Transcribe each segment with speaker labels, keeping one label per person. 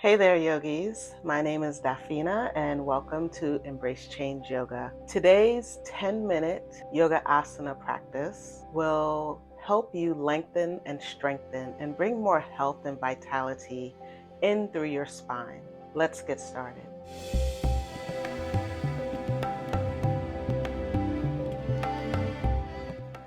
Speaker 1: Hey there, yogis. My name is Dafina, and welcome to Embrace Change Yoga. Today's 10-minute yoga asana practice will help you lengthen and strengthen and bring more health and vitality in through your spine. Let's get started.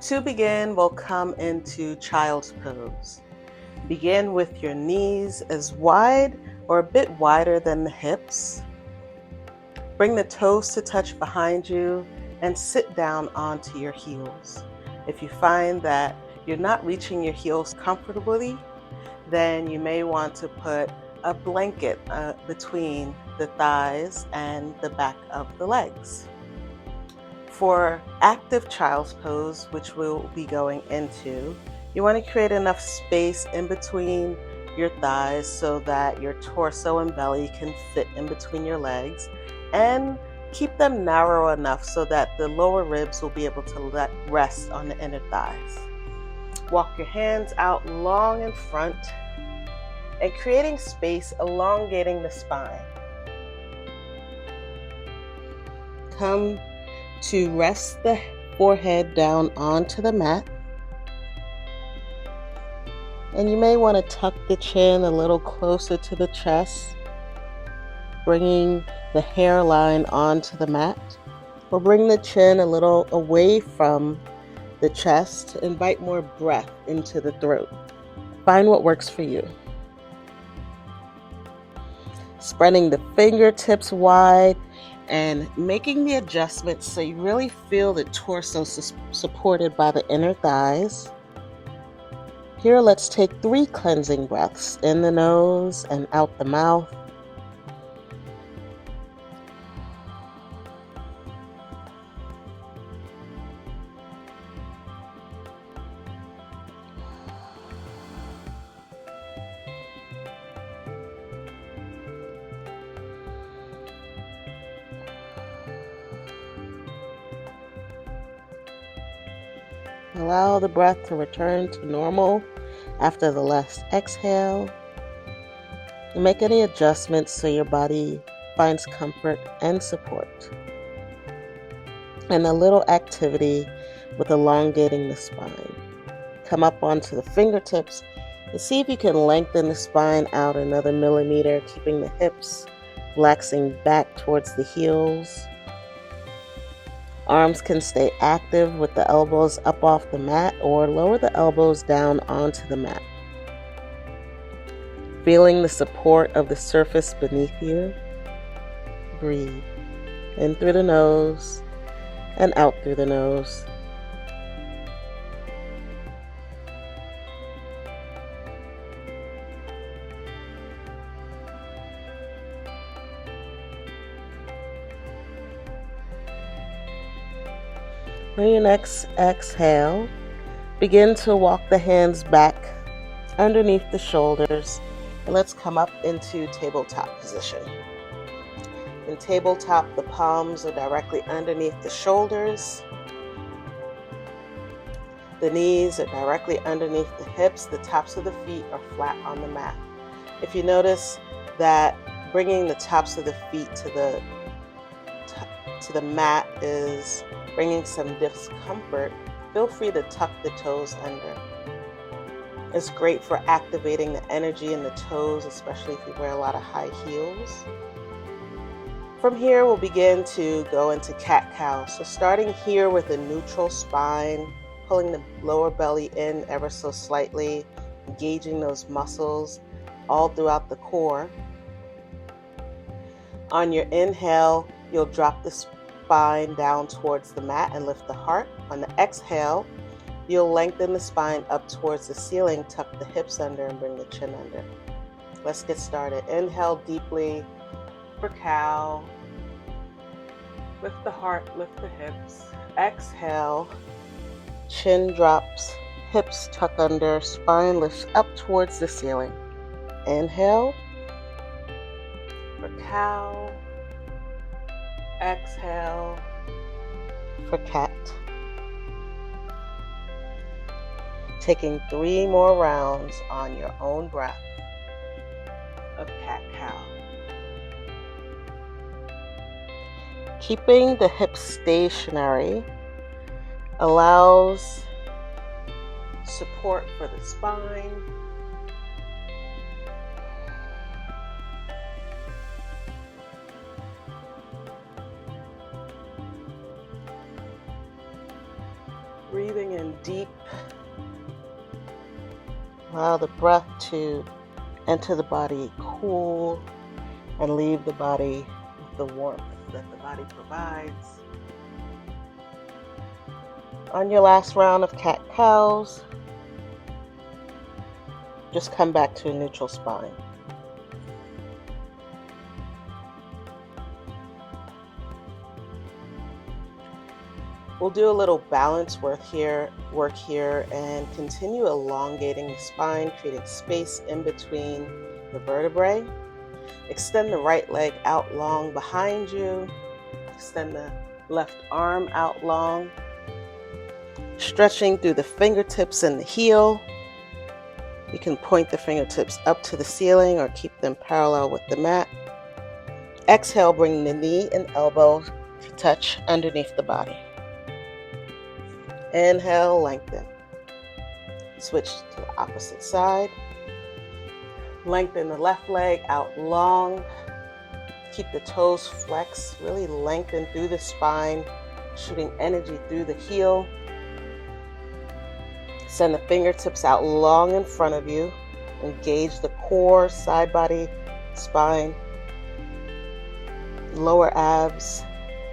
Speaker 1: To begin, we'll come into child's pose. Begin with your knees as wide or a bit wider than the hips. Bring the toes to touch behind you and sit down onto your heels. If you find that you're not reaching your heels comfortably, then you may want to put a blanket between the thighs and the back of the legs. For active child's pose, which we'll be going into, you want to create enough space in between your thighs so that your torso and belly can fit in between your legs, and keep them narrow enough so that the lower ribs will be able to rest on the inner thighs. Walk your hands out long in front and creating space, elongating the spine. Come to rest the forehead down onto the mat. And you may want to tuck the chin a little closer to the chest, bringing the hairline onto the mat, or bring the chin a little away from the chest to invite more breath into the throat. Find what works for you. Spreading the fingertips wide and making the adjustments so you really feel the torso supported by the inner thighs. Here, let's take 3 cleansing breaths in the nose and out the mouth. Allow the breath to return to normal after the last exhale. Make any adjustments so your body finds comfort and support. And a little activity with elongating the spine. Come up onto the fingertips and see if you can lengthen the spine out another millimeter, keeping the hips relaxing back towards the heels. Arms can stay active with the elbows up off the mat or lower the elbows down onto the mat. Feeling the support of the surface beneath you. Breathe in through the nose and out through the nose. On your next exhale, begin to walk the hands back underneath the shoulders, and let's come up into tabletop position. In tabletop, the palms are directly underneath the shoulders. The knees are directly underneath the hips. The tops of the feet are flat on the mat. If you notice that bringing the tops of the feet to the mat is bringing some discomfort, feel free to tuck the toes under. It's great for activating the energy in the toes, especially if you wear a lot of high heels. From here, we'll begin to go into cat-cow. So starting here with a neutral spine, pulling the lower belly in ever so slightly, engaging those muscles all throughout the core. On your inhale, you'll drop the spine down towards the mat and lift the heart. On the exhale, you'll lengthen the spine up towards the ceiling, tuck the hips under, and bring the chin under. Let's get started. Inhale deeply for cow. Lift the heart, lift the hips. Exhale, chin drops, hips tuck under, spine lifts up towards the ceiling. Inhale for cow. Exhale for cat. Taking 3 more rounds on your own breath. of cat-cow. Keeping the hips stationary allows support for the spine. Breathing in deep. Allow the breath to enter the body cool and leave the body with the warmth that the body provides. On your last round of cat-cows, just come back to a neutral spine. We'll do a little balance work here and continue elongating the spine, creating space in between the vertebrae. Extend the right leg out long behind you. Extend the left arm out long. Stretching through the fingertips and the heel. You can point the fingertips up to the ceiling or keep them parallel with the mat. Exhale, bring the knee and elbow to touch underneath the body. Inhale, lengthen. Switch to the opposite side. Lengthen the left leg out long. Keep the toes flexed, really lengthen through the spine, shooting energy through the heel. Send the fingertips out long in front of you. Engage the core, side body, spine, lower abs.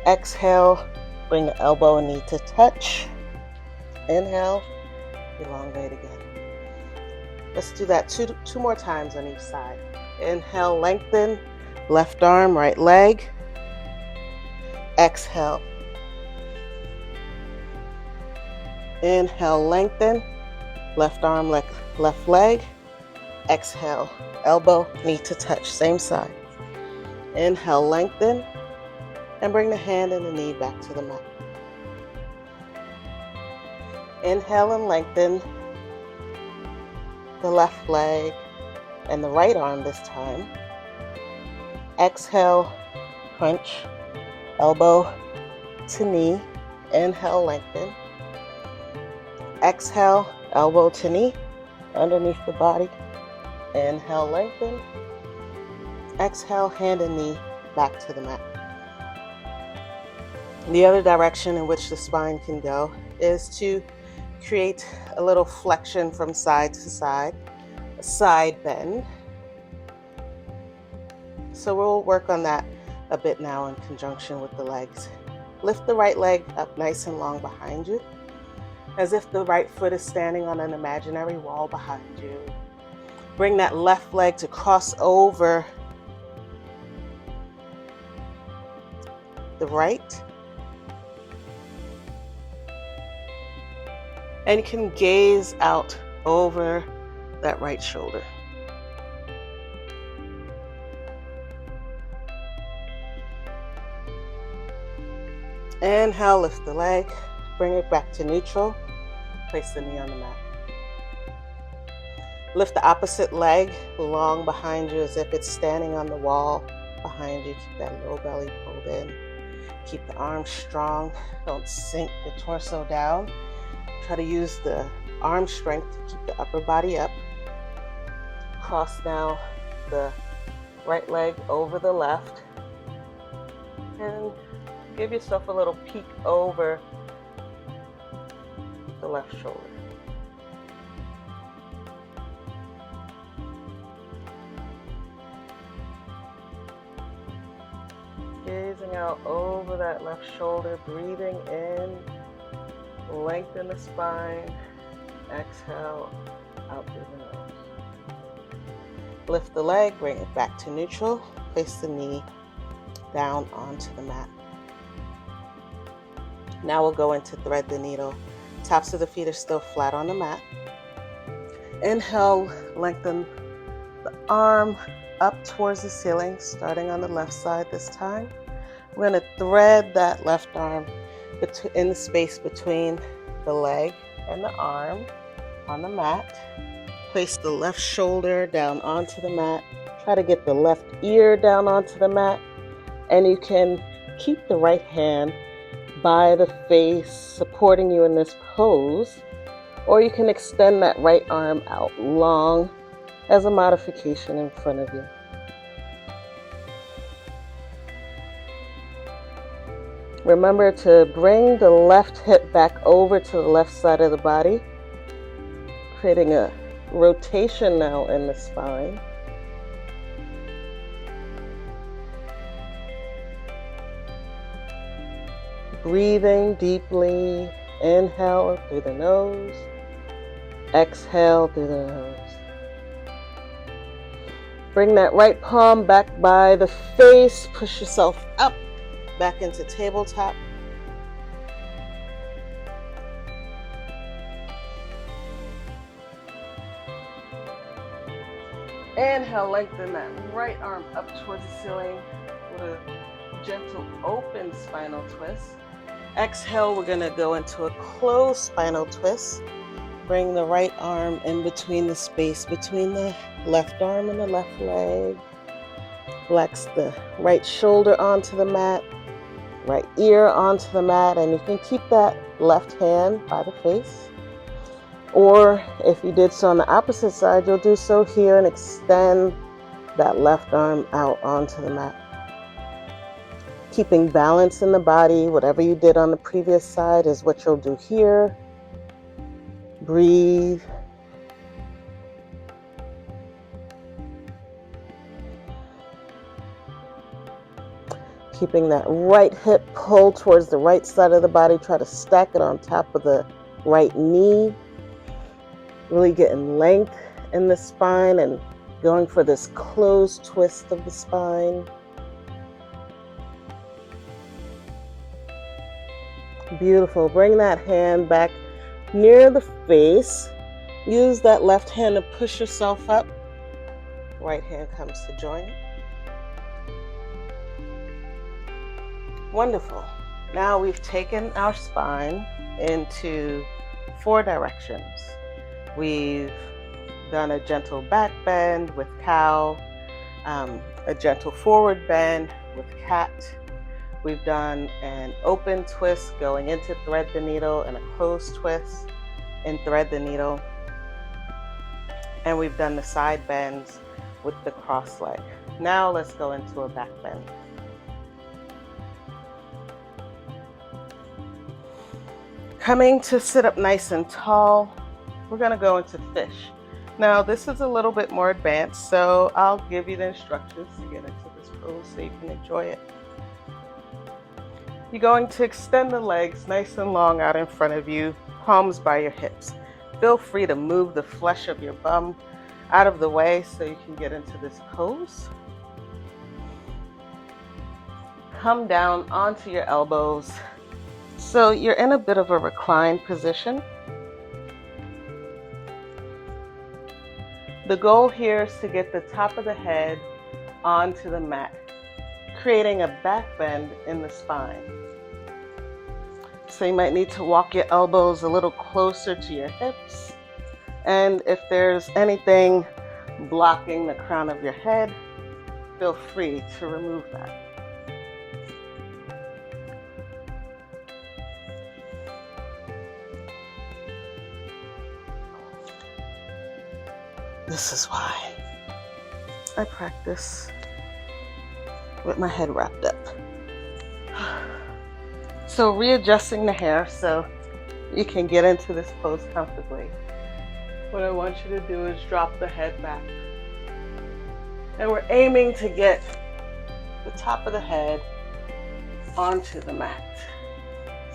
Speaker 1: Exhale, bring the elbow and knee to touch. Inhale, elongate again. Let's do that two more times on each side. Inhale, lengthen, left arm, right leg. Exhale. Inhale, lengthen, left arm, left leg. Exhale, elbow, knee to touch, same side. Inhale, lengthen, and bring the hand and the knee back to the mat. Inhale and lengthen the left leg and the right arm this time. Exhale, crunch, elbow to knee. Inhale, lengthen. Exhale, elbow to knee, underneath the body. Inhale, lengthen. Exhale, hand and knee back to the mat. The other direction in which the spine can go is to create a little flexion from side to side, a side bend. So we'll work on that a bit now in conjunction with the legs. Lift the right leg up nice and long behind you, as if the right foot is standing on an imaginary wall behind you. Bring that left leg to cross over the right. And you can gaze out over that right shoulder. Inhale, lift the leg, bring it back to neutral. Place the knee on the mat. Lift the opposite leg long behind you as if it's standing on the wall behind you. Keep that low belly pulled in. Keep the arms strong. Don't sink the torso down. Try to use the arm strength to keep the upper body up. Cross now the right leg over the left. And give yourself a little peek over the left shoulder. Gazing out over that left shoulder, breathing in, lengthen the spine, exhale, out through the nose. Lift the leg, bring it back to neutral, place the knee down onto the mat. Now we'll go into thread the needle. Tops of the feet are still flat on the mat. Inhale, lengthen the arm up towards the ceiling, starting on the left side this time. We're going to thread that left arm in the space between the leg and the arm on the mat. Place the left shoulder down onto the mat. Try to get the left ear down onto the mat, and you can keep the right hand by the face supporting you in this pose, or you can extend that right arm out long as a modification in front of you. Remember to bring the left hip back over to the left side of the body, creating a rotation now in the spine. Breathing deeply, inhale through the nose, exhale through the nose. Bring that right palm back by the face, push yourself up, back into tabletop. Inhale, lengthen that right arm up towards the ceiling with a gentle open spinal twist. Exhale, we're gonna go into a closed spinal twist. Bring the right arm in between the space between the left arm and the left leg. Flex the right shoulder onto the mat, right ear onto the mat, and you can keep that left hand by the face. Or if you did so on the opposite side, you'll do so here and extend that left arm out onto the mat. Keeping balance in the body, whatever you did on the previous side is what you'll do here. Breathe. Keeping that right hip pulled towards the right side of the body. Try to stack it on top of the right knee. Really getting length in the spine and going for this closed twist of the spine. Beautiful. Bring that hand back near the face. Use that left hand to push yourself up. Right hand comes to join it. Wonderful. Now we've taken our spine into 4 directions. We've done a gentle back bend with cow, a gentle forward bend with cat. We've done an open twist going into thread the needle and a closed twist and thread the needle. And we've done the side bends with the cross leg. Now let's go into a back bend. Coming to sit up nice and tall, we're going to go into fish. Now this is a little bit more advanced, so I'll give you the instructions to get into this pose so you can enjoy it. You're going to extend the legs nice and long out in front of you, palms by your hips. Feel free to move the flesh of your bum out of the way so you can get into this pose. Come down onto your elbows. So you're in a bit of a reclined position. The goal here is to get the top of the head onto the mat, creating a back bend in the spine. So you might need to walk your elbows a little closer to your hips. And if there's anything blocking the crown of your head, feel free to remove that. This is why I practice with my head wrapped up. So readjusting the hair so you can get into this pose comfortably. What I want you to do is drop the head back. And we're aiming to get the top of the head onto the mat.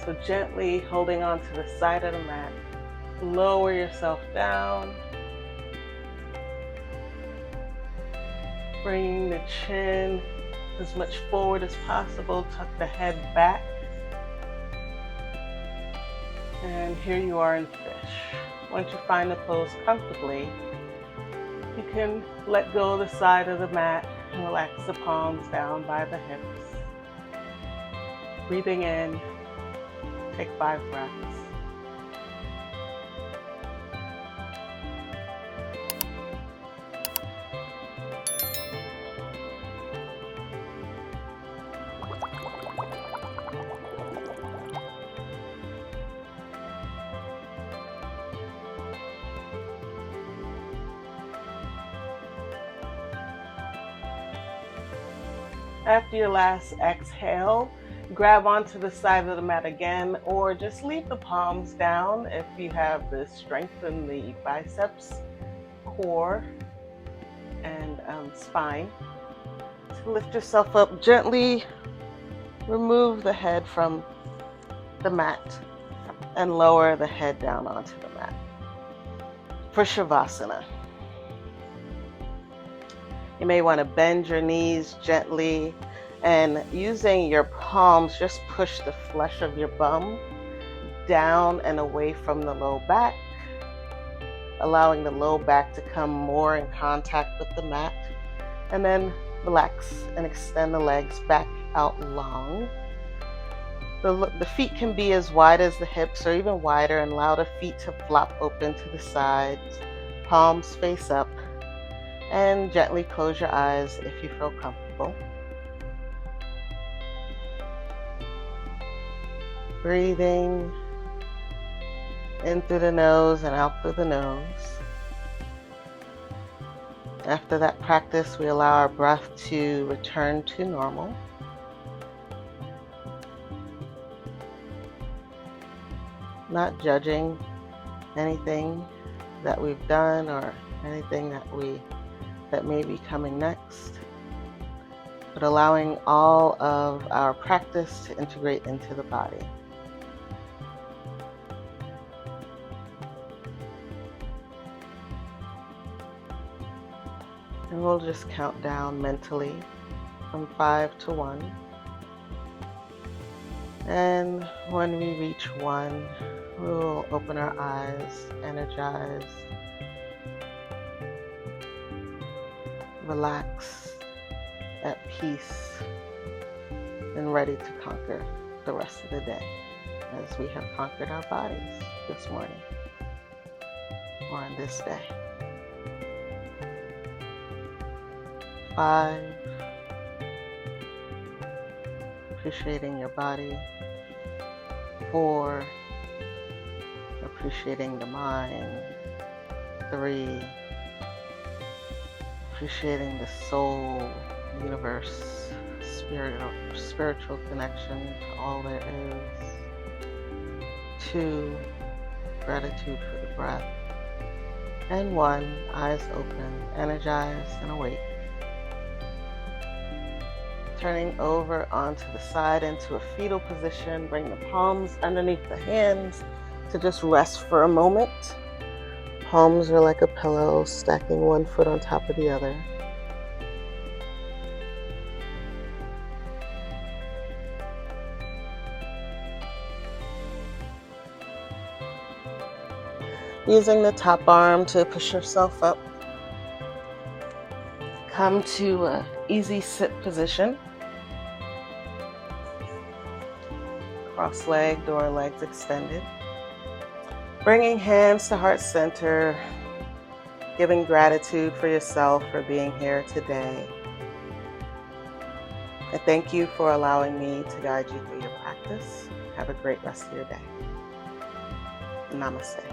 Speaker 1: So gently holding onto the side of the mat. Lower yourself down. Bringing the chin as much forward as possible. Tuck the head back. And here you are in fish. Once you find the pose comfortably, you can let go of the side of the mat and relax the palms down by the hips. Breathing in, take 5 breaths. After your last exhale, grab onto the side of the mat again, or just leave the palms down if you have the strength in the biceps, core, and spine. To lift yourself up, gently remove the head from the mat and lower the head down onto the mat for Shavasana. You may want to bend your knees gently, and using your palms, just push the flesh of your bum down and away from the low back, allowing the low back to come more in contact with the mat. And then relax and extend the legs back out long. The feet can be as wide as the hips or even wider, and allow the feet to flop open to the sides, palms face up, and gently close your eyes if you feel comfortable. Breathing in through the nose and out through the nose. After that practice, we allow our breath to return to normal. Not judging anything that we've done or anything that may be coming next, but allowing all of our practice to integrate into the body. And we'll just count down mentally from 5 to 1. And when we reach 1, we'll open our eyes, energize, relax, at peace, and ready to conquer the rest of the day, as we have conquered our bodies this morning or on this day. 5, appreciating your body. 4, appreciating the mind. 3, appreciating the soul, universe, spiritual connection to all there is. 2, gratitude for the breath. And 1, eyes open, energized and awake. Turning over onto the side into a fetal position. Bring the palms underneath the hands to just rest for a moment. Palms are like a pillow, stacking one foot on top of the other. Using the top arm to push yourself up. Come to an easy sit position. Cross-legged or legs extended. Bringing hands to heart center, giving gratitude for yourself for being here today. I thank you for allowing me to guide you through your practice. Have a great rest of your day. Namaste.